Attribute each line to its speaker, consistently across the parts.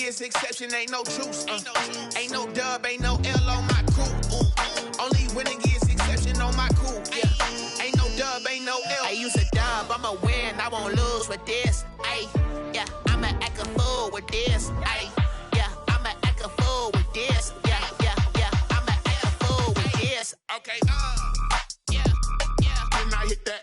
Speaker 1: is exception, ain't no truce. Ain't no dub, ain't no L on my crew. Only winning is exception on my crew. Yeah, ain't no dub, ain't no L. I use a dub, I'ma win, I won't lose with this. Ay, yeah, I'ma act a fool with this. Ay, yeah, I'ma act a fool with this. Yeah, I'ma act a fool with this. Okay, yeah, then I hit that.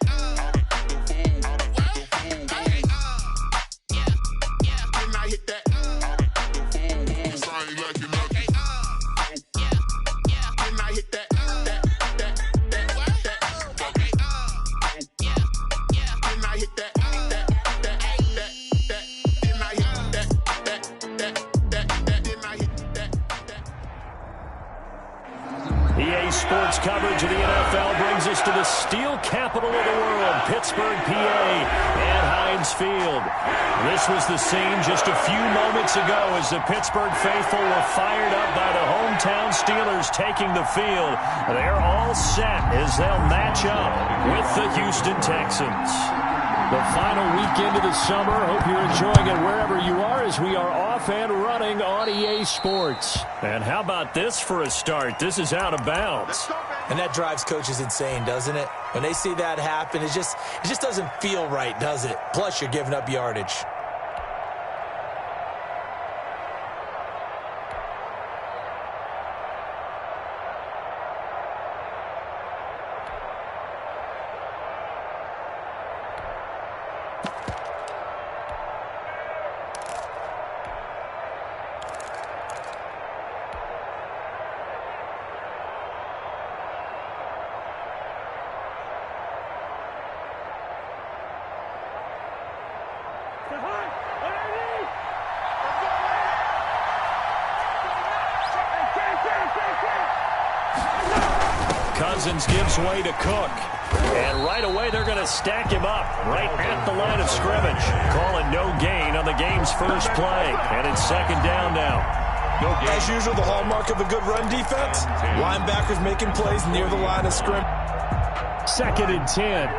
Speaker 2: EA Sports coverage of the NFL brings us to the steel capital of the world, Pittsburgh, PA, at Heinz Field. This was the scene just a few moments ago as the Pittsburgh faithful were fired up by the hometown Steelers taking the field. They're all set as they'll match up with the Houston Texans. The final weekend of the summer. Hope you're enjoying it wherever you are as we are off and running on EA Sports. And how about this for a start? This is out of bounds.
Speaker 3: And that drives coaches insane, doesn't it? When they see that happen, it just doesn't feel right, does it? Plus, you're giving up yardage.
Speaker 2: Cousins gives way to Cook. And right away, they're going to stack him up right at the line of scrimmage. Calling no gain on the game's first play. And it's second down now.
Speaker 3: As usual, the hallmark of a good run defense. Linebackers making plays near the line of scrimmage.
Speaker 2: Second and 10.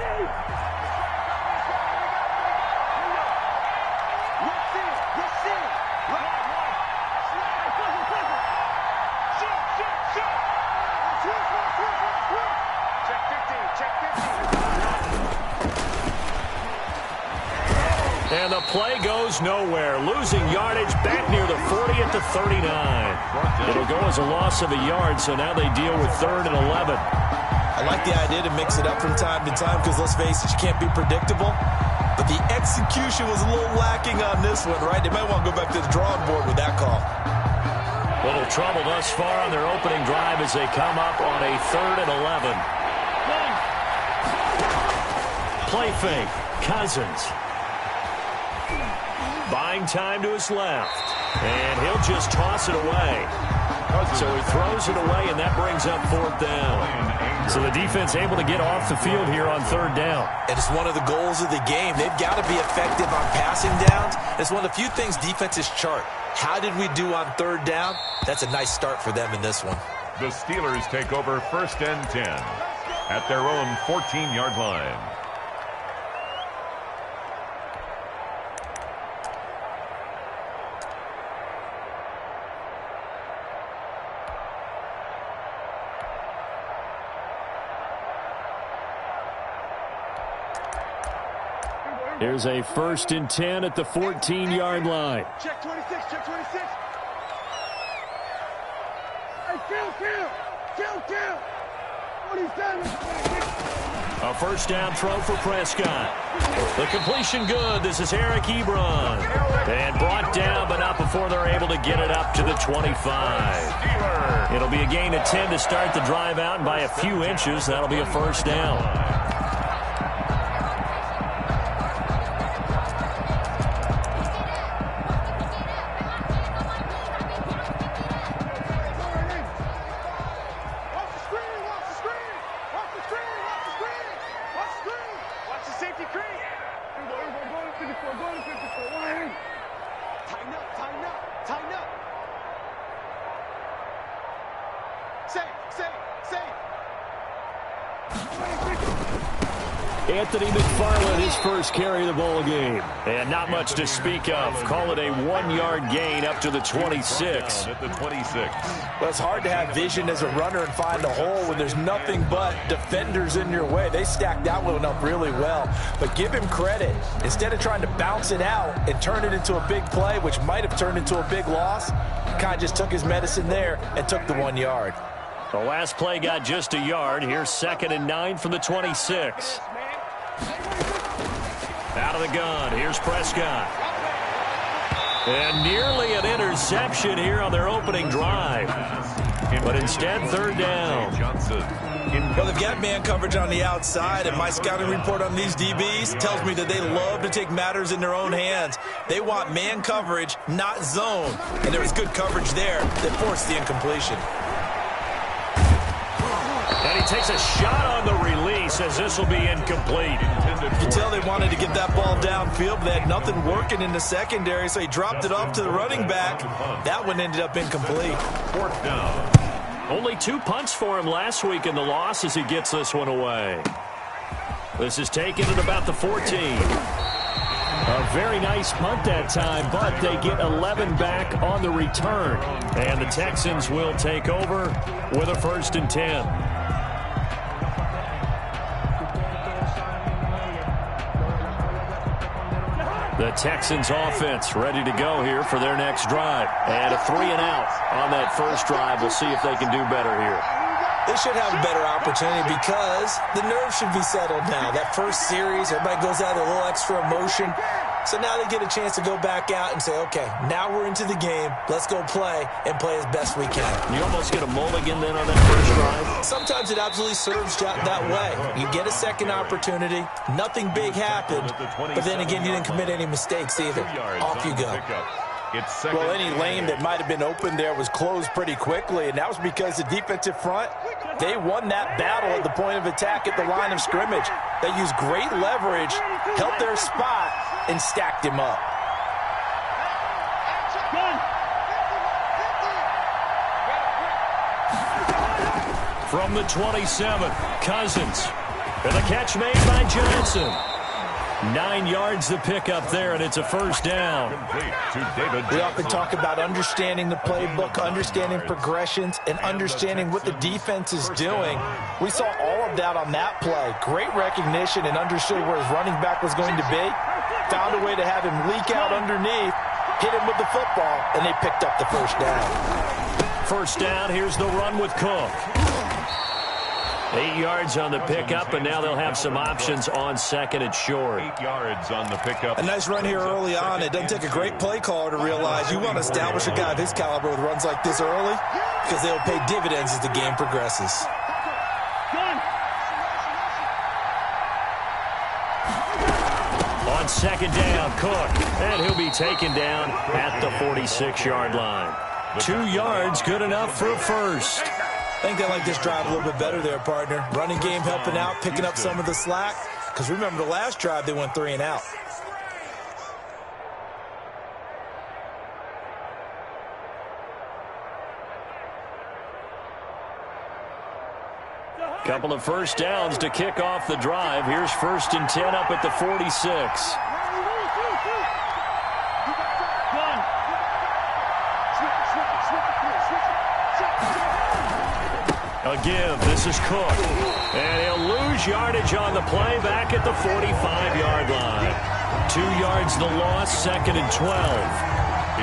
Speaker 2: And the play goes nowhere. Losing yardage back near the 40 at the 39. It'll go as a loss of a yard, so now they deal with 3rd and 11.
Speaker 3: I like the idea to mix it up from time to time because, let's face it, you can't be predictable. But the execution was a little lacking on this one, right? They might want to go back to the drawing board with that call.
Speaker 2: Little trouble thus far on their opening drive as they come up on a 3rd and 11. Play fake. Cousins. Buying time to his left. And he'll just toss it away. So he throws it away, and that brings up 4th down. So the defense able to get off the field here on 3rd down.
Speaker 3: And it's one of the goals of the game. They've got to be effective on passing downs. It's one of the few things defenses chart. How did we do on 3rd down? That's a nice start for them in this one.
Speaker 4: The Steelers take over 1st and 10 at their own 14-yard line.
Speaker 2: Here's a 1st and 10 at the 14-yard line.
Speaker 5: Check 26, check 26. Hey, kill. What he's done.
Speaker 2: A 1st down throw for Prescott. The completion good. This is Eric Ebron. And brought down, but not before they're able to get it up to the 25. It'll be a gain of 10 to start the drive out, and by a few inches, that'll be a 1st down. Anthony McFarland, his first carry of the ball game. And not much to speak of. Call it a 1-yard gain up to the 26.
Speaker 4: At the 26.
Speaker 3: Well, it's hard to have vision as a runner and find a hole when there's nothing but defenders in your way. They stacked that one up really well. But give him credit. Instead of trying to bounce it out and turn it into a big play, which might have turned into a big loss, he kind of just took his medicine there and took the 1 yard.
Speaker 2: The last play got just a yard. Here's 2nd and 9 from the 26. Out of the gun. Here's Prescott. And nearly an interception here on their opening drive. But instead, 3rd down.
Speaker 3: Well, they've got man coverage on the outside, and my scouting report on these DBs tells me that they love to take matters in their own hands. They want man coverage, not zone. And there was good coverage there that forced the incompletion.
Speaker 2: And he takes a shot on the release as this will be incomplete.
Speaker 3: You can tell they wanted to get that ball downfield, but they had nothing working in the secondary, so he dropped it off to the running back. That one ended up incomplete.
Speaker 4: 4th down.
Speaker 2: Only 2 punts for him last week in the loss as he gets this one away. This is taken at about the 14. A very nice punt that time, but they get 11 back on the return. And the Texans will take over with a 1st and 10. The Texans offense ready to go here for their next drive. And a 3-and-out on that first drive. We'll see if they can do better here.
Speaker 3: They should have a better opportunity because the nerves should be settled now. That first series, everybody goes out with a little extra emotion. So now they get a chance to go back out and say, okay, now we're into the game. Let's go play and play as best we can.
Speaker 2: You almost get a mulligan then on that first drive?
Speaker 3: Sometimes it absolutely serves that way. You get a second opportunity. Nothing big happened. But then again, you didn't commit any mistakes either. Off you go.
Speaker 4: Well,
Speaker 3: any lane that might have been open there was closed pretty quickly, and that was because the defensive front, they won that battle at the point of attack at the line of scrimmage. They used great leverage, held their spot, and stacked him up.
Speaker 2: From the 27, Cousins. And the catch made by Johnson. 9 yards to pick up there, and it's a 1st down.
Speaker 3: We often talk about understanding the playbook, understanding progressions, and understanding what the defense is doing. We saw all of that on that play. Great recognition and understood where his running back was going to be. Found a way to have him leak out underneath, hit him with the football, and they picked up the 1st down.
Speaker 2: 1st down, here's the run with Cook. 8 yards on the pickup, and now they'll have some options on 2nd and short.
Speaker 4: 8 yards on the pickup.
Speaker 3: A nice run here early on. It doesn't take a great play caller to realize you want to establish a guy of his caliber with runs like this early because they'll pay dividends as the game progresses.
Speaker 2: On 2nd down, Cook, and he'll be taken down at the 46-yard line. 2 yards, good enough for a 1st.
Speaker 3: I think they like this drive a little bit better there, partner. Running game helping out, picking up some of the slack. Because remember, the last drive, they went 3-and-out.
Speaker 2: Couple of 1st downs to kick off the drive. Here's 1st and 10 up at the 46. A give. This is Cook. And he'll lose yardage on the play back at the 45-yard line. 2 yards the loss, 2nd and 12.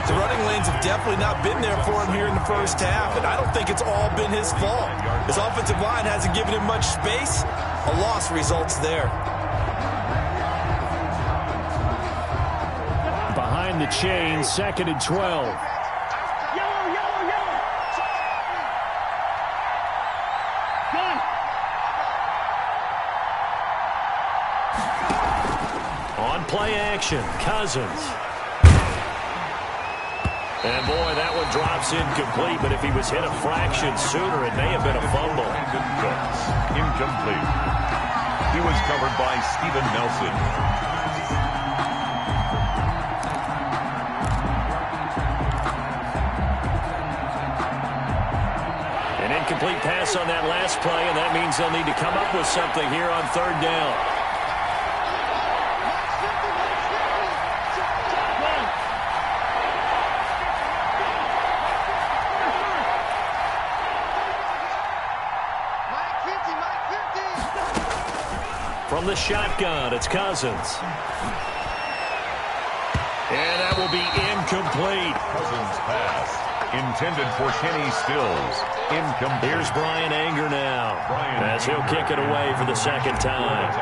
Speaker 3: The running lanes have definitely not been there for him here in the first half, and I don't think it's all been his fault. His offensive line hasn't given him much space. A loss results there.
Speaker 2: Behind the chain, 2nd and 12. On play action, Cousins. And boy, that one drops incomplete, but if he was hit a fraction sooner, it may have been a fumble.
Speaker 4: Incomplete. He was covered by Steven Nelson.
Speaker 2: An incomplete pass on that last play, and that means they'll need to come up with something here on 3rd down. the shotgun. It's Cousins. And that will be incomplete.
Speaker 4: Cousins' pass intended for Kenny Stills. Incomplete.
Speaker 2: Here's Brian Anger now as he'll kick it away for the second time.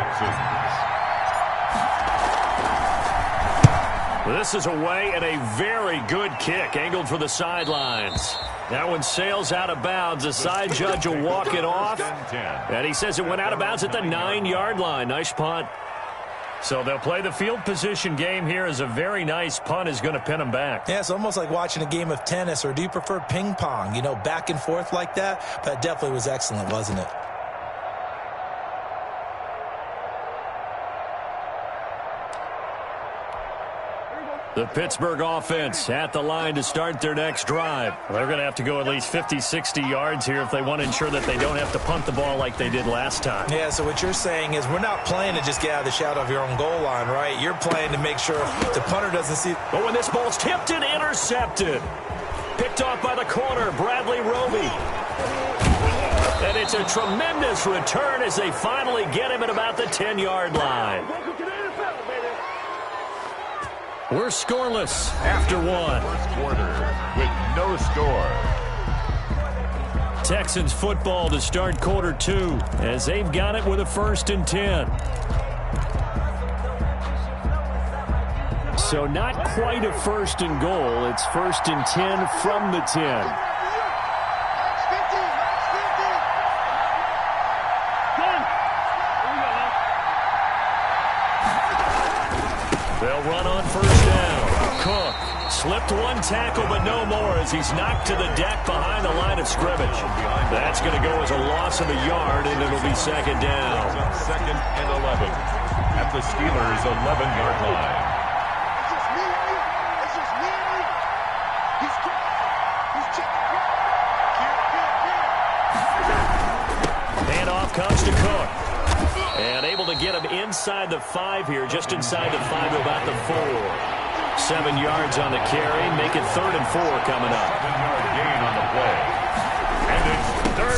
Speaker 2: This is away and a very good kick angled for the sidelines. That one sails out of bounds. The side judge will walk it off. And he says it went out of bounds at the 9-yard line. Nice punt. So they'll play the field position game here as a very nice punt is going to pin them back.
Speaker 3: Yeah, it's almost like watching a game of tennis, or do you prefer ping pong? You know, back and forth like that? But it definitely was excellent, wasn't it?
Speaker 2: The Pittsburgh offense at the line to start their next drive. They're going to have to go at least 50, 60 yards here if they want to ensure that they don't have to punt the ball like they did last time.
Speaker 3: Yeah, so what you're saying is we're not playing to just get out of the shadow of your own goal line, right? You're playing to make sure the punter doesn't see.
Speaker 2: But when this ball's tipped and intercepted. Picked off by the corner, Bradley Roby. And it's a tremendous return as they finally get him at about the 10-yard line. We're scoreless after one.
Speaker 4: First quarter with no score.
Speaker 2: Texans football to start quarter 2 as they've got it with a 1st and 10. So not quite a 1st and goal. It's 1st and 10 from the 10. They'll run on 1st down. Cook slipped one tackle, but no more as he's knocked to the deck behind the line of scrimmage. That's going to go as a loss of a yard, and it'll be 2nd down.
Speaker 4: 2nd and 11 at the Steelers' 11-yard line.
Speaker 2: Handoff comes to Cook. And able to get him inside the 5 here, just inside the 5 to about the 4. 7 yards on the carry, make it 3rd and 4 coming up.
Speaker 4: 7-yard gain on the play. And it's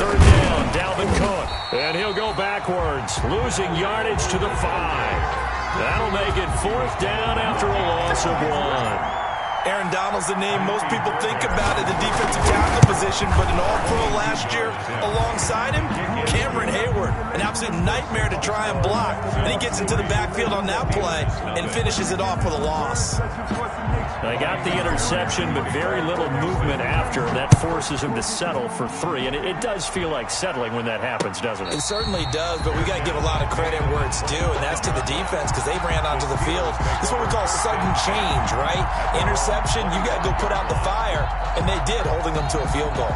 Speaker 2: 3rd down, Dalvin Cook. And he'll go backwards, losing yardage to the 5. That'll make it 4th down after a loss of 1.
Speaker 3: Aaron Donald's the name most people think about at the defensive tackle position, but an all-pro last year alongside him, Cameron Hayward, an absolute nightmare to try and block. And he gets into the backfield on that play and finishes it off with a loss.
Speaker 2: They got the interception, but very little movement after. That forces him to settle for 3. And it does feel like settling when that happens, doesn't it?
Speaker 3: It certainly does, but we got to give a lot of credit where it's due, and that's to the defense because they ran onto the field. This is what we call sudden change, right? Interception, you got to go put out the fire, and they did, holding them to a field goal.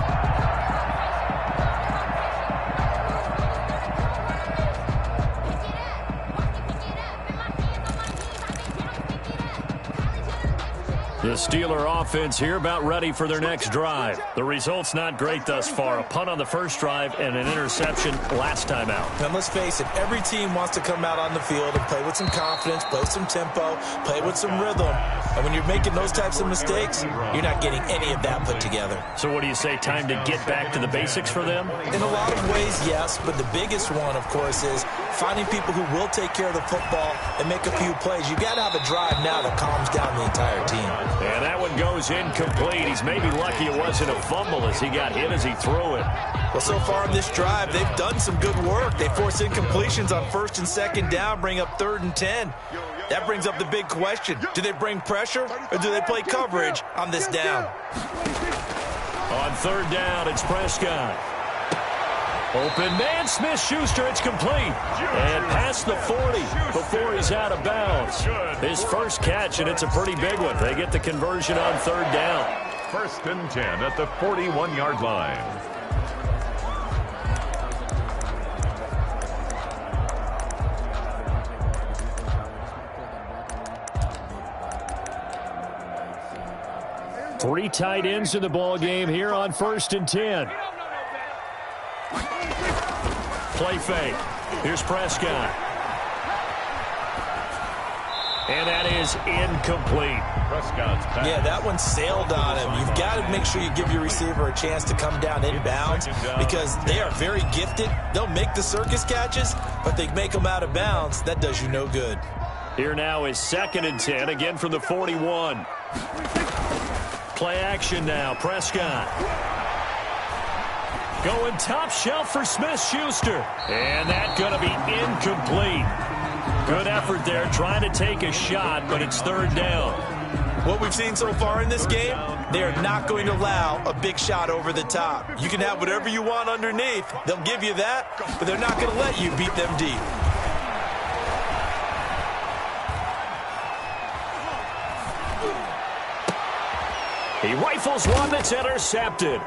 Speaker 2: The Steeler offense here about ready for their next drive. The result's not great thus far. A punt on the first drive and an interception last time out.
Speaker 3: And let's face it, every team wants to come out on the field and play with some confidence, play some tempo, play with some rhythm. And when you're making those types of mistakes, you're not getting any of that put together.
Speaker 2: So what do you say, time to get back to the basics for them?
Speaker 3: In a lot of ways, yes, but the biggest one, of course, is finding people who will take care of the football and make a few plays. You've got to have a drive now that calms down the entire team.
Speaker 2: And that one goes incomplete. He's maybe lucky it wasn't a fumble as he got hit as he threw it.
Speaker 3: Well, so far in this drive, they've done some good work. They force incompletions on 1st and 2nd down, bring up 3rd and 10. That brings up the big question. Do they bring pressure or do they play coverage on this down?
Speaker 2: On 3rd down, it's Prescott. Open man, Smith-Schuster, it's complete. And past the 40 before he's out of bounds. His first catch, and it's a pretty big one. They get the conversion on 3rd down.
Speaker 4: 1st and 10 at the 41-yard line.
Speaker 2: Three tight ends in the ball game here on 1st and 10. Play fake. Here's Prescott. And that is incomplete.
Speaker 4: Prescott's pass.
Speaker 3: Yeah, that one sailed on him. You've got to make sure you give your receiver a chance to come down inbounds because they are very gifted. They'll make the circus catches, but they make them out of bounds. That does you no good.
Speaker 2: Here now is 2nd and 10, again from the 41. Play action now, Prescott. Going top shelf for Smith-Schuster. And that's going to be incomplete. Good effort there, trying to take a shot, but it's 3rd down.
Speaker 3: What we've seen so far in this game, they are not going to allow a big shot over the top. You can have whatever you want underneath. They'll give you that, but they're not going to let you beat them deep.
Speaker 2: He rifles one that's intercepted.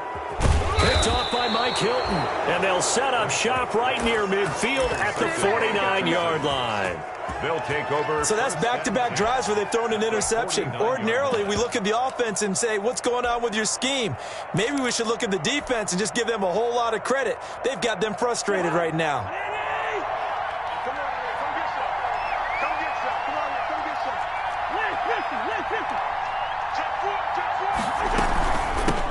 Speaker 2: Picked off by Mike Hilton. And they'll set up shop right near midfield at the 49-yard line.
Speaker 4: They'll take over.
Speaker 3: So that's back-to-back drives where they've thrown an interception. Ordinarily, we look at the offense and say, what's going on with your scheme? Maybe we should look at the defense and just give them a whole lot of credit. They've got them frustrated right now.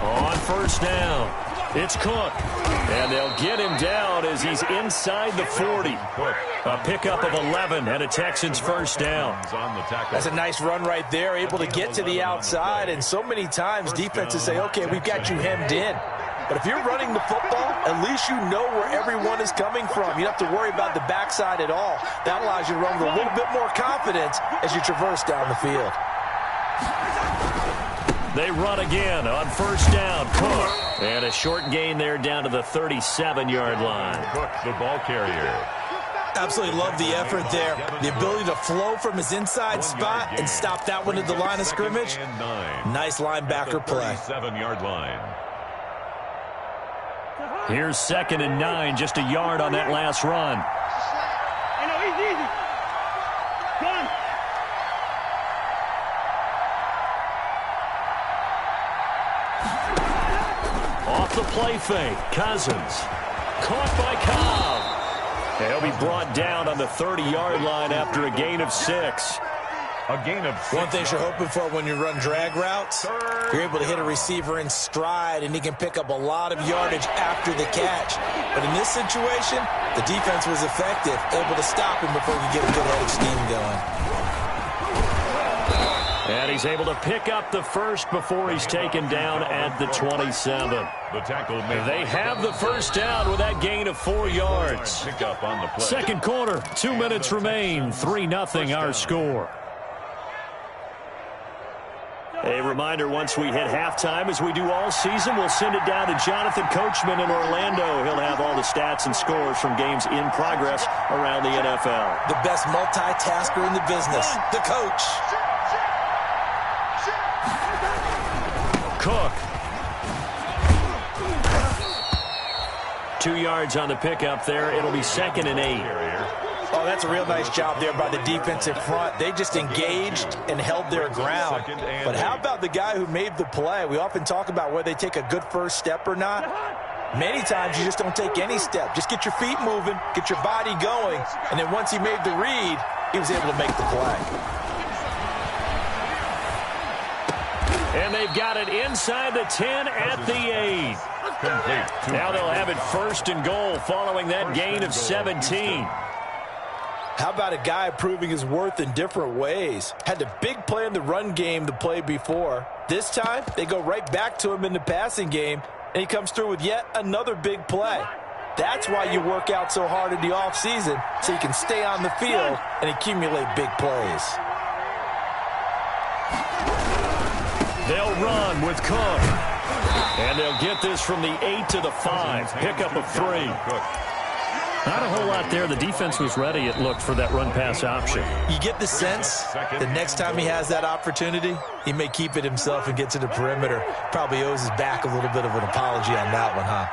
Speaker 2: On 1st down, it's Cook. And they'll get him down as he's inside the 40. A pickup of 11 and a Texans 1st down.
Speaker 3: That's a nice run right there, able to get to the outside. And so many times defenses say, okay, we've got you hemmed in. But if you're running the football, at least you know where everyone is coming from. You don't have to worry about the backside at all. That allows you to run with a little bit more confidence as you traverse down the field.
Speaker 2: They run again on 1st down. Cook. And a short gain there down to the 37-yard line.
Speaker 4: Cook, the ball carrier.
Speaker 3: Absolutely love the effort there. The ability to flow from his inside spot and stop that one at the line of scrimmage. Nice linebacker play.
Speaker 4: 7-yard line.
Speaker 2: Here's 2nd and 9, just a yard on that last run.
Speaker 5: Easy. Done.
Speaker 2: Off the play fake, Cousins. Caught by Cobb. And he'll be brought down on the 30-yard line after a gain of 6.
Speaker 4: A gain of 6.
Speaker 3: One thing you're hoping for when you run drag routes, you're able to hit a receiver in stride, and he can pick up a lot of yardage after the catch. But in this situation, the defense was effective, able to stop him before he could get a good head of steam going.
Speaker 2: And he's able to pick up the 1st before he's taken down at the 27.
Speaker 4: The tackle made.
Speaker 2: They have the 1st down with that gain of 4 yards.
Speaker 4: Pick up on the play.
Speaker 2: 2nd quarter, 2 minutes remain, 3-0 our score. A reminder, once we hit halftime, as we do all season, we'll send it down to Jonathan Coachman in Orlando. He'll have all the stats and scores from games in progress around the NFL.
Speaker 3: The best multitasker in the business, the coach.
Speaker 2: Cook. 2 yards on the pickup there. It'll be 2nd and 8.
Speaker 3: Oh, that's a real nice job there by the defensive front. They just engaged and held their ground. But how about the guy who made the play? We often talk about whether they take a good first step or not. Many times you just don't take any step. Just get your feet moving, get your body going, and then once he made the read, he was able to make the play.
Speaker 2: And they've got it inside the 10 at the 8.
Speaker 4: Complete.
Speaker 2: Now they'll have it 1st and goal following that gain of 17.
Speaker 3: How about a guy proving his worth in different ways? Had a big play in the run game the play before. This time, they go right back to him in the passing game, and he comes through with yet another big play. That's why you work out so hard in the offseason, so you can stay on the field and accumulate big plays.
Speaker 2: They'll run with Cook. And they'll get this from the 8 to the 5. Pickup of 3. Not a whole lot there. The defense was ready, it looked, for that run-pass option.
Speaker 3: You get the sense the next time he has that opportunity, he may keep it himself and get to the perimeter. Probably owes his back a little bit of an apology on that one, huh?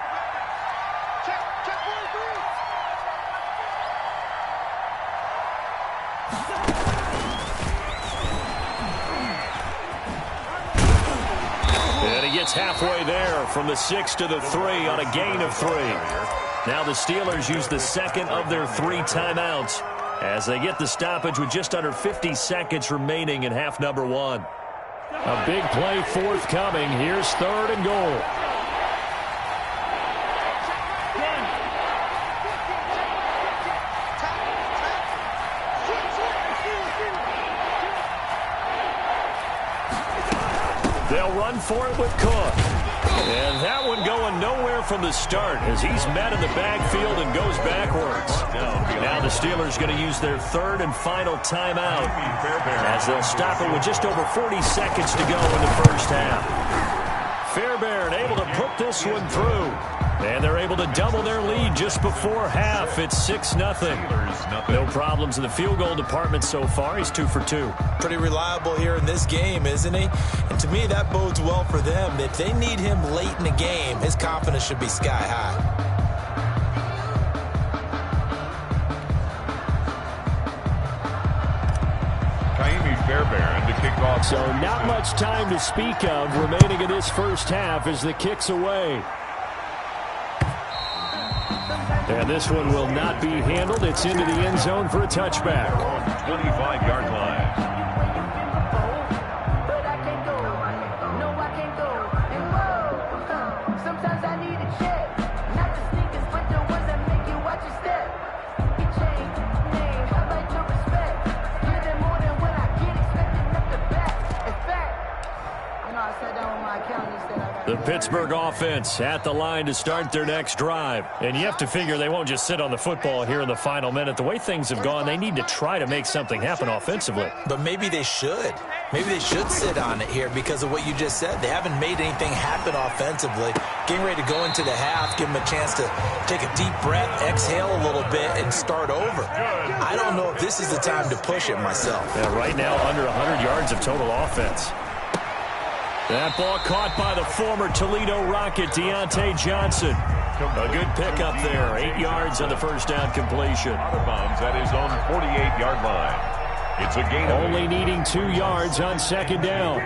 Speaker 2: And he gets halfway there from the 6 to the 3 on a gain of 3. Now the Steelers use the 2nd of their 3 timeouts. as they get the stoppage with just under 50 seconds remaining in half number one. A big play forthcoming. Here's 3rd and goal. They'll run for it with Cook. And that one going nowhere from the start as he's met in the backfield and goes backwards. Now the Steelers going to use their 3rd and final timeout as they'll stop it with just over 40 seconds to go in the first half. Fairbairn able to put this one through. And they're able to double their lead just before half. It's 6-0. No problems in the field goal department so far. He's 2 for 2.
Speaker 3: Pretty reliable here in this game, isn't he? And to me, that bodes well for them. If they need him late in the game, his confidence should be sky high.
Speaker 4: Fairbairn to kick off.
Speaker 2: So not much time to speak of remaining in this first half as the kick's away. And this one will not be handled. It's into the end zone for a touchback.
Speaker 4: 25-yard line.
Speaker 6: But I can't go. No, I can't go. And whoa, sometimes I need a check. Not the sneakers, but the ones that make you watch your step. You change name, I like your respect. Give them more than when I get expecting up the back. In fact, I sat down with my accountant and said I got
Speaker 2: The Pittsburgh offense at the line to start their next drive. And you have to figure they won't just sit on the football here in the final minute. The way things have gone, they need to try to make something happen offensively.
Speaker 3: But maybe they should. Maybe they should sit on it here because of what you just said. They haven't made anything happen offensively. Getting ready to go into the half, give them a chance to take a deep breath, exhale a little bit, and start over. I don't know if this is the time to push it myself.
Speaker 2: Yeah, right now, under 100 yards of total offense. That ball caught by the former Toledo Rocket, Deontay Johnson. A good pickup there. 8 yards on the first down completion.
Speaker 4: Out of bounds at his own 48-yard line. It's a gain.
Speaker 2: Only needing 2 yards on second down.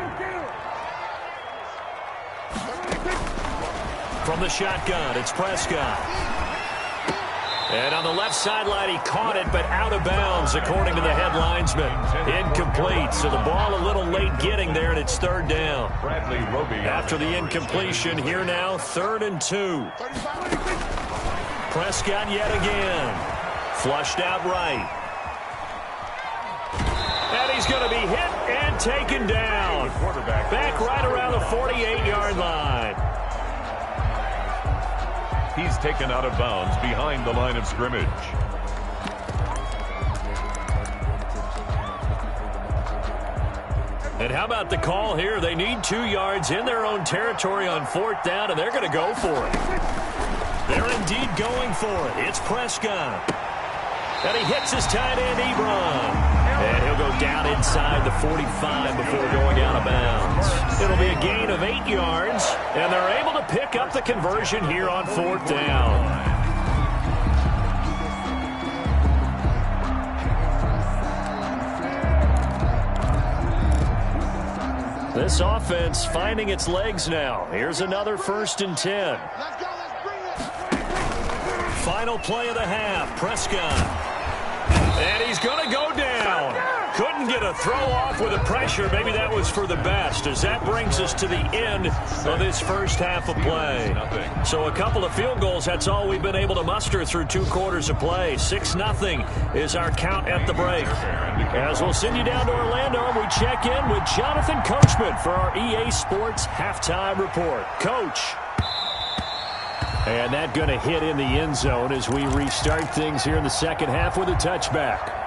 Speaker 2: From the shotgun, it's Prescott. And on the left sideline, he caught it, but out of bounds, according to the head linesman. Incomplete, so the ball a little late getting there, and it's 3rd down. After the incompletion, here now, 3rd and 2. Prescott yet again. Flushed out right. And he's going to be hit and taken down. Back right around the 48-yard line.
Speaker 4: He's taken out of bounds behind the line of scrimmage.
Speaker 2: And how about the call here? They need 2 yards in their own territory on 4th down, and they're going to go for it. They're indeed going for it. It's Prescott. And he hits his tight end, Ebron. And he'll go down inside the 45 before going out of bounds. It'll be a gain of 8 yards, and they're able to pick up the conversion here on 4th down. This offense finding its legs now. Here's another 1st and 10. Final play of the half, Prescott. And he's going to go down. Couldn't get a throw off with the pressure. Maybe that was for the best, as that brings us to the end of this first half of play. So a couple of field goals, that's all we've been able to muster through 2 quarters of play. 6-0 is our count at the break. As we'll send you down to Orlando, and we check in with Jonathan Coachman for our EA Sports Halftime Report. Coach. And that going to hit in the end zone as we restart things here in the second half with a touchback.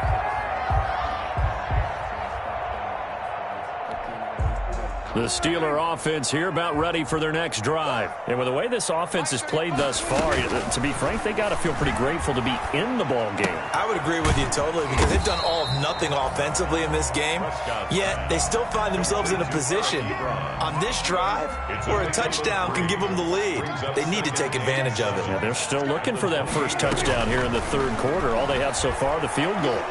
Speaker 2: The Steeler offense here about ready for their next drive. And with the way this offense has played thus far, to be frank, they got to feel pretty grateful to be in the ball game.
Speaker 3: I would agree with you totally because they've done all of nothing offensively in this game, yet they still find themselves in a position on this drive where a touchdown can give them the lead. They need to take advantage of it.
Speaker 2: Yeah, they're still looking for that first touchdown here in the 3rd quarter. All they have so far, the field goal.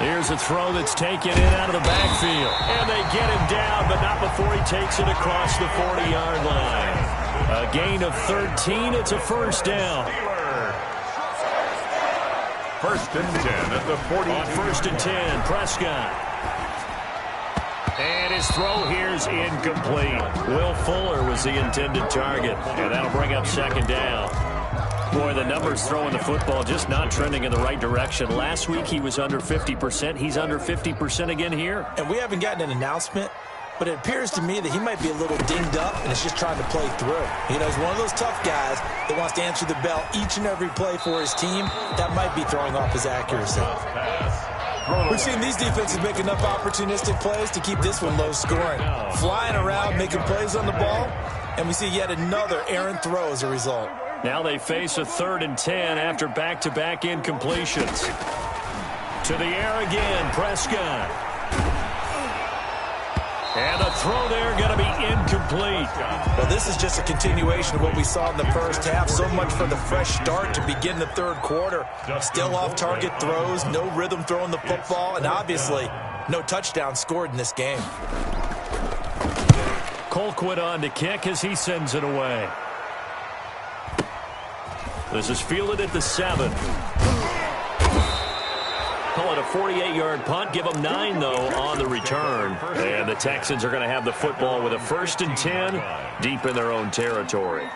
Speaker 2: Here's a throw that's taken in out of the backfield. And they get him down, but not before he takes it across the 40-yard line. A gain of 13. It's a 1st down.
Speaker 4: First and 10 at the 40.
Speaker 2: On first and 10, Prescott. And his throw here's incomplete. Will Fuller was the intended target, and that'll bring up second down. Boy, the numbers throwing the football just not trending in the right direction. Last week he was under 50%. He's under 50% again here.
Speaker 3: And we haven't gotten an announcement, but it appears to me that he might be a little dinged up and is just trying to play through. You know, he's one of those tough guys that wants to answer the bell each and every play for his team. That might be throwing off his accuracy. We've seen these defenses make enough opportunistic plays to keep this one low scoring. Flying around, making plays on the ball, and we see yet another errant throw as a result.
Speaker 2: Now they face a 3rd and 10 after back-to-back incompletions. To the air again, Prescott. And the throw there going to be incomplete.
Speaker 3: Well, this is just a continuation of what we saw in the first half. So much for the fresh start to begin the third quarter. Still off-target throws, no rhythm throwing the football, and obviously no touchdown scored in this game.
Speaker 2: Colquitt on to kick as he sends it away. This is fielded at the 7. Call it a 48-yard punt. Give them 9, though, on the return. And the Texans are going to have the football with a 1st and 10 deep in their own territory.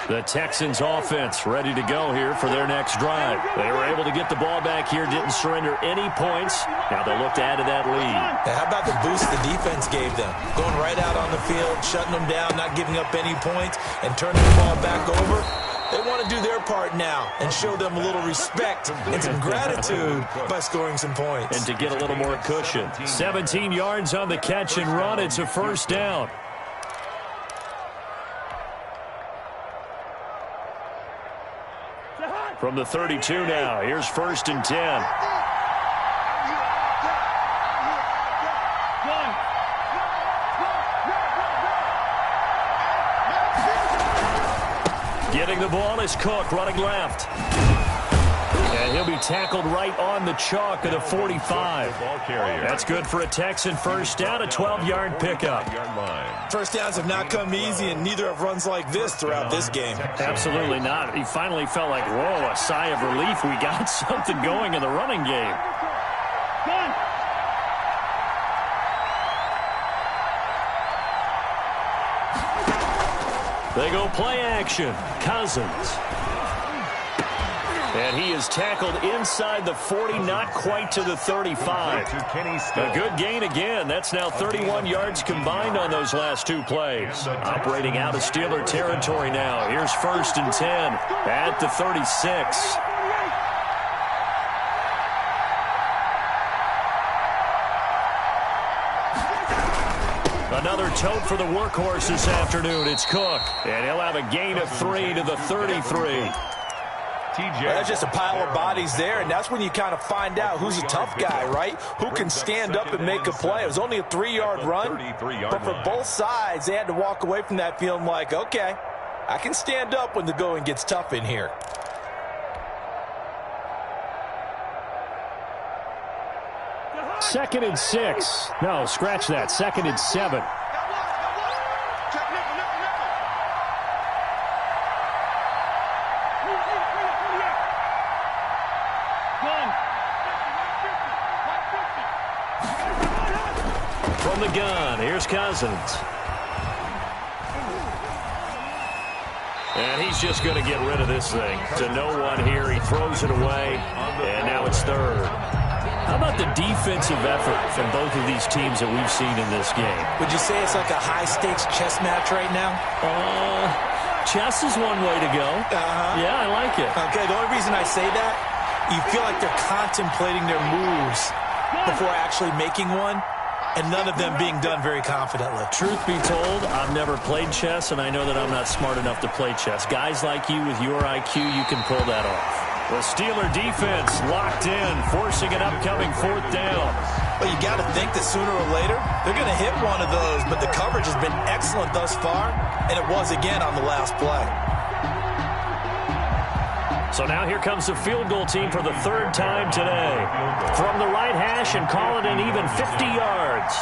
Speaker 2: The Texans offense ready to go here for their next drive. They were able to get the ball back here, didn't surrender any points. Now they'll look to add to that lead.
Speaker 3: Now, how about the boost the defense gave them? Going right out on the field, shutting them down, not giving up any points, and turning the ball back over. They want to do their part now and show them a little respect and some gratitude by scoring some points.
Speaker 2: And to get a little more cushion. 17 yards on the catch and run. It's a 1st down. From the 32 now, here's 1st and 10. Getting the ball is Cook, running left. And he'll be tackled right on the chalk at a 45. That's good for a Texan first down, a 12-yard pickup.
Speaker 3: First downs have not come easy, and neither have runs like this throughout this game.
Speaker 2: Absolutely not. He finally felt like, whoa, a sigh of relief. We got something going in the running game. They go play action. Cousins. And he is tackled inside the 40, not quite to the 35. A good gain again. That's now 31 yards combined on those last 2 plays. Operating out of Steeler territory now. Here's 1st and 10 at the 36. Another tote for the workhorse this afternoon. It's Cook. And he'll have a gain of 3 to the 33.
Speaker 3: There's just a pile of bodies there, and that's when you kind of find out who's a tough guy, right? Who can stand up and make a play. It was only a 3-yard run, but for both sides, they had to walk away from that feeling like, okay, I can stand up when the going gets tough in here.
Speaker 2: Second and 6. No, scratch that. 2nd and 7. From the gun, here's Cousins. And he's just going to get rid of this thing. To no one here. He throws it away, and now it's 3rd. How about the defensive effort from both of these teams that we've seen in this game?
Speaker 3: Would you say it's like a high-stakes chess match right now?
Speaker 2: Chess is one way to go. Yeah, I like it.
Speaker 3: Okay, the only reason I say that, you feel like they're contemplating their moves before actually making one, and none of them being done very confidently.
Speaker 2: Truth be told, I've never played chess, and I know that I'm not smart enough to play chess. Guys like you with your IQ, you can pull that off. The Steeler defense locked in, forcing an upcoming 4th down.
Speaker 3: Well, you got to think that sooner or later, they're going to hit one of those, but the coverage has been excellent thus far, and it was again on the last play.
Speaker 2: So now here comes the field goal team for the 3rd time today. From the right hash and call it an even 50 yards.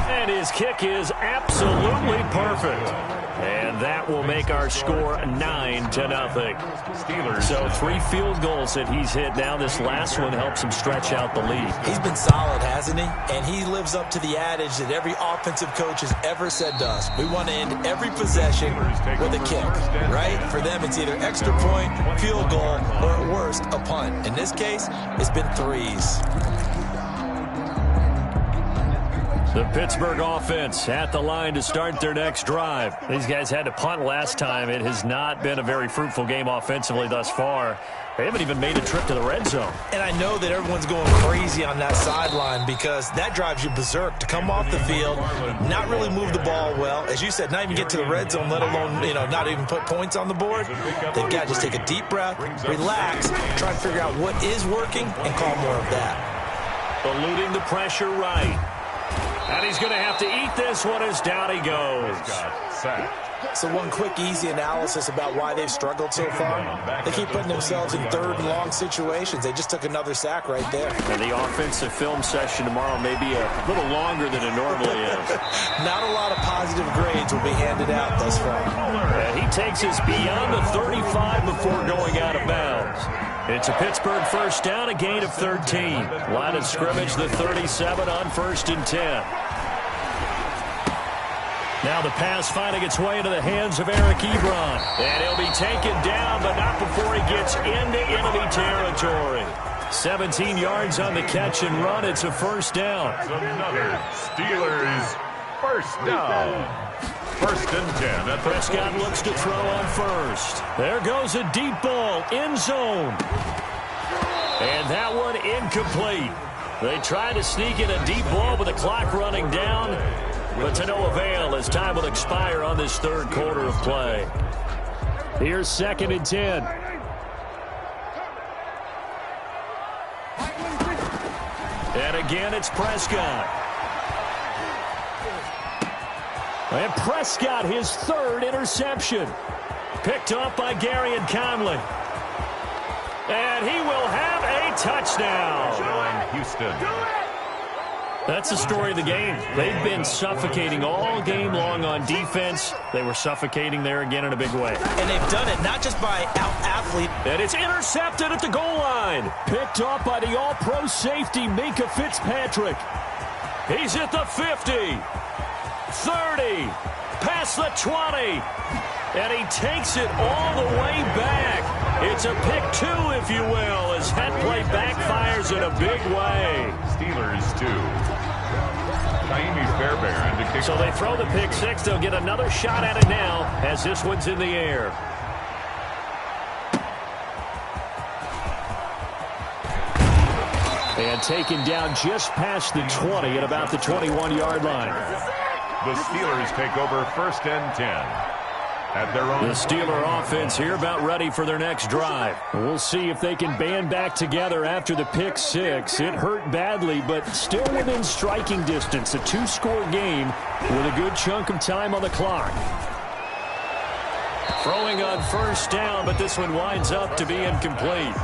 Speaker 2: And his kick is absolutely perfect. And that will make our score 9-0.
Speaker 4: Steelers.
Speaker 2: So 3 field goals that he's hit now. This last one helps him stretch out the lead.
Speaker 3: He's been solid, hasn't he? And he lives up to the adage that every offensive coach has ever said to us. We want to end every possession with a kick, right? For them, it's either extra point, field goal, or at worst, a punt. In this case, it's been 3s.
Speaker 2: The Pittsburgh offense at the line to start their next drive. These guys had to punt last time. It has not been a very fruitful game offensively thus far. They haven't even made a trip to the red zone.
Speaker 3: And I know that everyone's going crazy on that sideline because that drives you berserk to come off the field, not really move the ball well. As you said, not even get to the red zone, let alone, not even put points on the board. They've got to just take a deep breath, relax, try to figure out what is working, and call more of that.
Speaker 2: Eluding the pressure right. And he's going to have to eat this one as down he goes.
Speaker 3: So one quick, easy analysis about why they've struggled so far. They keep putting themselves in 3rd and long situations. They just took another sack right there.
Speaker 2: And the offensive film session tomorrow may be a little longer than it normally is.
Speaker 3: Not a lot of positive grades will be handed out thus far.
Speaker 2: And he takes us beyond the 35 before going out of bounds. It's a Pittsburgh first down, a gain of 13. Line of scrimmage, the 37 on 1st and 10. Now the pass finding its way into the hands of Eric Ebron. And he'll be taken down, but not before he gets into enemy territory. 17 yards on the catch and run. It's a first down.
Speaker 4: Another Steelers first down. 1st and 10.
Speaker 2: Prescott looks to throw on first. There goes a deep ball, end zone. And that one incomplete. They try to sneak in a deep ball with the clock running down, but to no avail as time will expire on this 3rd quarter of play. Here's 2nd and 10. And again, it's Prescott. And Prescott, his 3rd interception. Picked up by Gary and Conley. And he will have a touchdown.
Speaker 4: Houston.
Speaker 2: That's the story of the game. They've been suffocating all game long on defense. They were suffocating there again in a big way.
Speaker 3: And they've done it not just by out-athlete.
Speaker 2: And it's intercepted at the goal line. Picked up by the all-pro safety, Minka Fitzpatrick. He's at the 50. 30, past the 20, and he takes it all the way back. It's a pick 2, if you will, as that play backfires in a big way.
Speaker 4: Steelers 2. Naimi Fairbairn to kick.
Speaker 2: So they throw the pick 6. They'll get another shot at it now as this one's in the air. And taken down just past the 20 at about the 21-yard line.
Speaker 4: The Steelers take over 1st and 10 at their own.
Speaker 2: The Steeler offense here about ready for their next drive. We'll see if they can band back together after the pick 6. It hurt badly, but still within striking distance. A 2-score game with a good chunk of time on the clock. Throwing on 1st down, but this one winds up to be incomplete.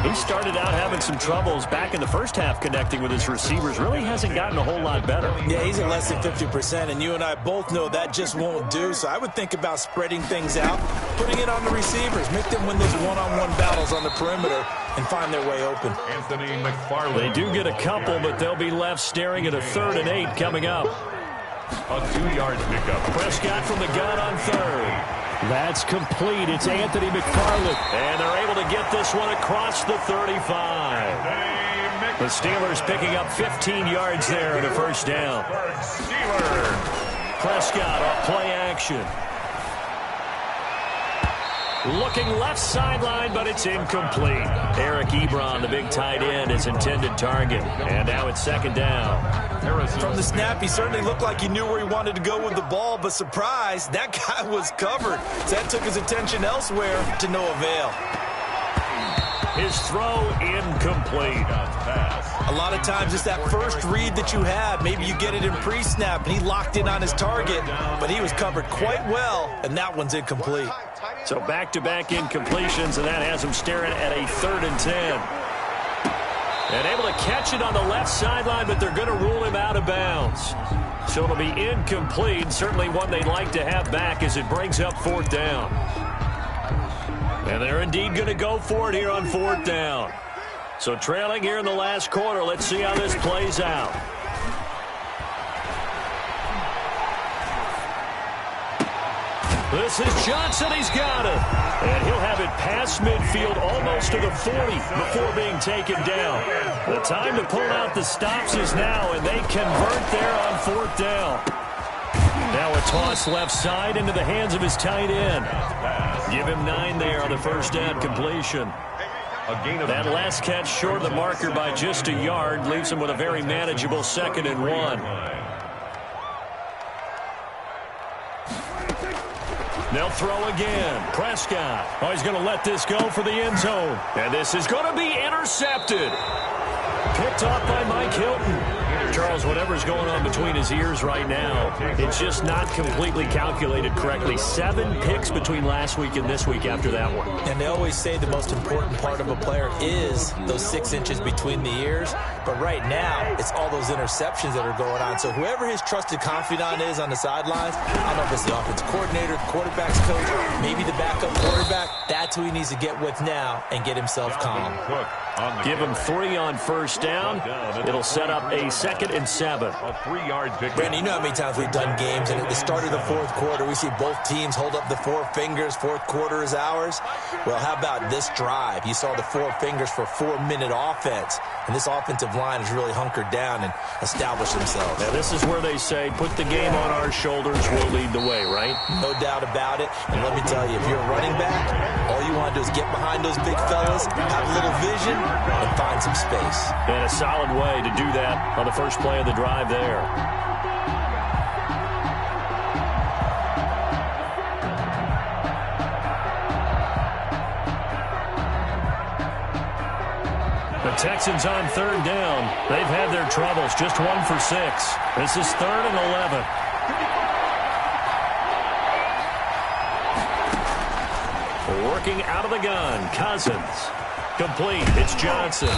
Speaker 2: He started out having some troubles back in the first half connecting with his receivers. Really hasn't gotten a whole lot better.
Speaker 3: Yeah, he's at less than 50%, and you and I both know that just won't do. So I would think about spreading things out, putting it on the receivers, make them win those one-on-one battles on the perimeter, and find their way open.
Speaker 4: Anthony McFarland.
Speaker 2: They do get a couple, but they'll be left staring at a 3rd and 8 coming up.
Speaker 4: A 2-yard pickup.
Speaker 2: Prescott from the gun on 3rd. That's complete. It's Anthony McFarland. And they're able to get this one across the 35. The Steelers picking up 15 yards there in a first down. Prescott off play action. Looking left sideline, but it's incomplete. Eric Ebron, the big tight end, his intended target. And now it's 2nd down.
Speaker 3: From the snap, he certainly looked like he knew where he wanted to go with the ball, but surprise, that guy was covered. So that took his attention elsewhere to no avail.
Speaker 2: His throw incomplete.
Speaker 3: A lot of times it's that first read that you have. Maybe you get it in pre-snap, and he locked in on his target, but he was covered quite well, and that one's incomplete.
Speaker 2: So back-to-back incompletions, and that has him staring at a 3rd and 10. And able to catch it on the left sideline, but they're going to rule him out of bounds. So it'll be incomplete. Certainly one they'd like to have back as it brings up 4th down. And they're indeed going to go for it here on 4th down. So trailing here in the last quarter. Let's see how this plays out. This is Johnson. He's got it. And he'll have it past midfield almost to the 40 before being taken down. The time to pull out the stops is now, and they convert there on 4th down. Now a toss left side into the hands of his tight end. Give him 9 there on the first down completion. That last catch short of the marker by just a yard leaves him with a very manageable 2nd and 1. They'll throw again. Prescott. Oh, he's going to let this go for the end zone. And this is going to be intercepted. Picked off by Mike Hilton. Charles, whatever's going on between his ears right now, it's just not completely calculated correctly. 7 picks between last week and this week after that one.
Speaker 3: And they always say the most important part of a player is those 6 inches between the ears. But right now, it's all those interceptions that are going on. So whoever his trusted confidant is on the sidelines, I don't know if it's the offensive coordinator, the quarterback's coach, maybe the backup quarterback, that's who he needs to get with now and get himself calm.
Speaker 2: Give him 3 on first down. It'll set up a 2nd and 7.
Speaker 4: A 3-yard pick.
Speaker 3: Brandon, you know how many times we've done games, and at the start of the 4th quarter, we see both teams hold up the 4 fingers, 4th quarter is ours. Well, how about this drive? You saw the 4 fingers for 4-minute offense, and this offensive line has really hunkered down and established themselves.
Speaker 2: Now, this is where they say, put the game on our shoulders, we'll lead the way, right?
Speaker 3: No doubt about it, and let me tell you, if you're a running back, all you want to do is get behind those big fellas, have a little vision, and find some space.
Speaker 2: And a solid way to do that on the first play of the drive there. The Texans on 3rd down. They've had their troubles. Just 1 for 6. This is 3rd and 11. Working out of the gun, Cousins. Complete. It's Johnson.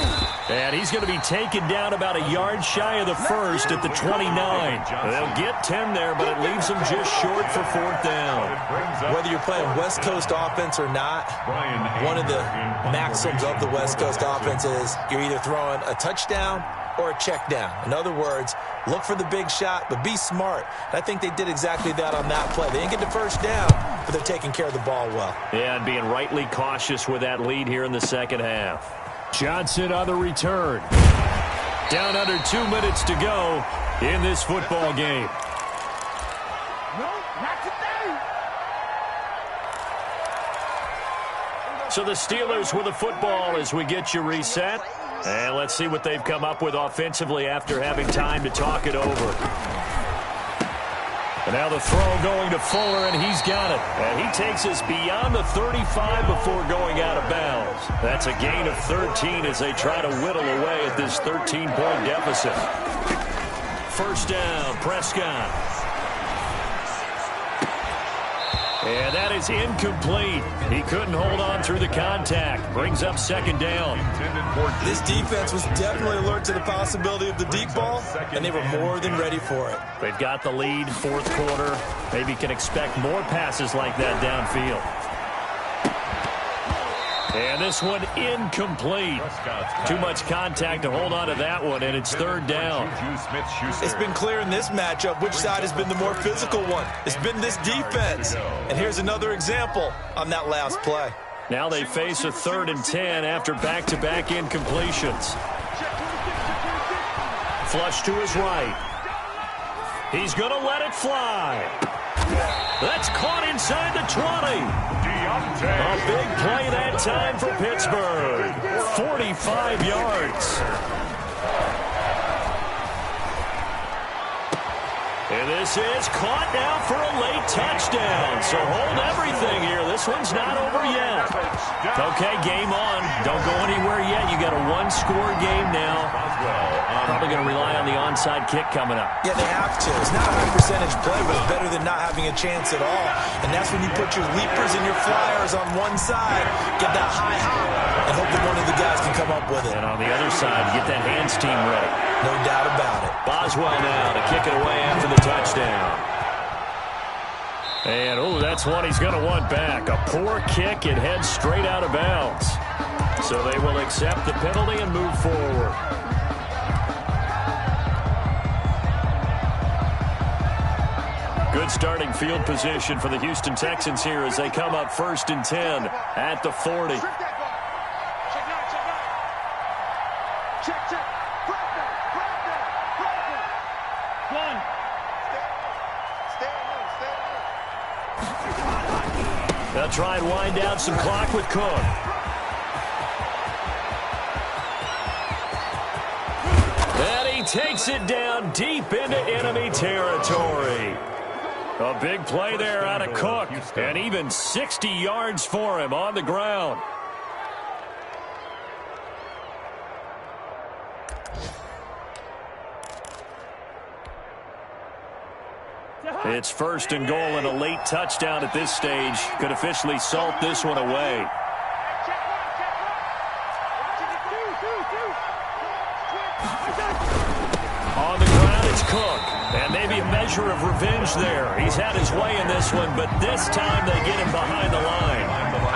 Speaker 2: And he's going to be taken down about a yard shy of the first at the 29. They'll get 10 there, but it leaves them just short for 4th down.
Speaker 3: Whether you're playing West Coast offense or not, one of the maxims of the West Coast offense is you're either throwing a touchdown or a check down. In other words, look for the big shot, but be smart. And I think they did exactly that on that play. They didn't get the first down, but they're taking care of the ball well.
Speaker 2: Yeah, and being rightly cautious with that lead here in the second half. Johnson on the return. Down under 2 minutes to go in this football game.
Speaker 5: No, not today.
Speaker 2: So the Steelers with the football as we get you reset. And let's see what they've come up with offensively after having time to talk it over. And now the throw going to Fuller, and he's got it. And he takes us beyond the 35 before going out of bounds. That's a gain of 13 as they try to whittle away at this 13-point deficit. First down, Prescott. And that is incomplete. He couldn't hold on through the contact. Brings up 2nd down.
Speaker 3: This defense was definitely alert to the possibility of the deep ball, and they were more than ready for it.
Speaker 2: They've got the lead, 4th quarter. Maybe can expect more passes like that downfield. And this one incomplete. Too much contact to hold on to that one, and it's 3rd down.
Speaker 3: It's been clear in this matchup which side has been the more physical one. It's been this defense. And here's another example on that last play.
Speaker 2: Now they face a 3rd and 10 after back-to-back incompletions. Flush to his right. He's going to let it fly. That's caught inside the 20. A big play that time for Pittsburgh. 45 yards. And this is caught now for a late touchdown. So hold everything here. This one's not over yet. Okay, game on. Don't go anywhere yet. You got a 1-score game now. Probably going to rely on the onside kick coming up.
Speaker 3: Yeah, they have to. It's not a high percentage play, but it's better than not having a chance at all. And that's when you put your leapers and your flyers on one side, get that high hop, and hope that one of the guys can come up with it.
Speaker 2: And on the other side, get that hands team ready.
Speaker 3: No doubt about it.
Speaker 2: Boswell now to kick it away after the touchdown. And, oh, that's one he's going to want back. A poor kick. It heads straight out of bounds. So they will accept the penalty and move forward. Good starting field position for the Houston Texans here as they come up 1st and 10 at the 40.
Speaker 5: Check. One. Stay.
Speaker 2: They'll try and wind down some clock with Cook. And he takes it down deep into enemy territory. A big play there out of Cook, and even 60 yards for him on the ground. It's 1st and goal, and a late touchdown at this stage could officially salt this one away. On the ground, it's Cook. And maybe a measure of revenge there. He's had his way in this one, but this time they get him behind the line.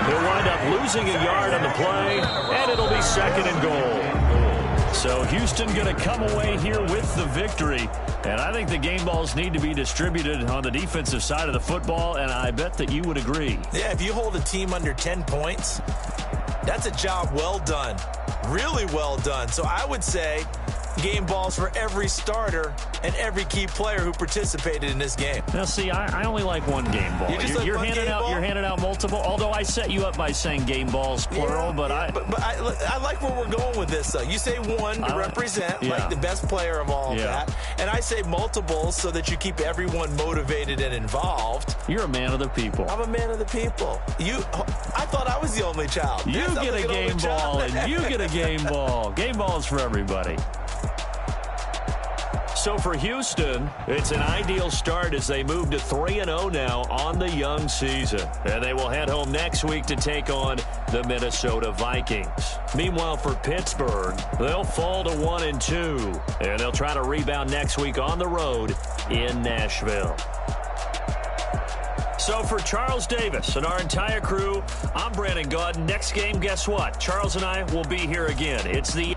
Speaker 2: He'll wind up losing a yard on the play, and it'll be 2nd and goal. So Houston going to come away here with the victory. And I think the game balls need to be distributed on the defensive side of the football, and I bet that you would agree.
Speaker 3: Yeah, if you hold a team under 10 points, that's a job well done. Really well done. So I would say game balls for every starter and every key player who participated in this game.
Speaker 2: Now, see, I only like one game ball. You're handing out multiple. Although I set you up by saying game balls plural, but I
Speaker 3: like where we're going with this. Though you say one to represent like the best player of all of that, and I say multiples so that you keep everyone motivated and involved.
Speaker 2: You're a man of the people.
Speaker 3: I'm a man of the people. I thought I was the only child.
Speaker 2: You get a game ball, and you get a game ball. Game balls for everybody. So for Houston, it's an ideal start as they move to 3-0 now on the young season. And they will head home next week to take on the Minnesota Vikings. Meanwhile, for Pittsburgh, they'll fall to 1-2. And they'll try to rebound next week on the road in Nashville. So for Charles Davis and our entire crew, I'm Brandon Gaudin. Next game, guess what? Charles and I will be here again. It's the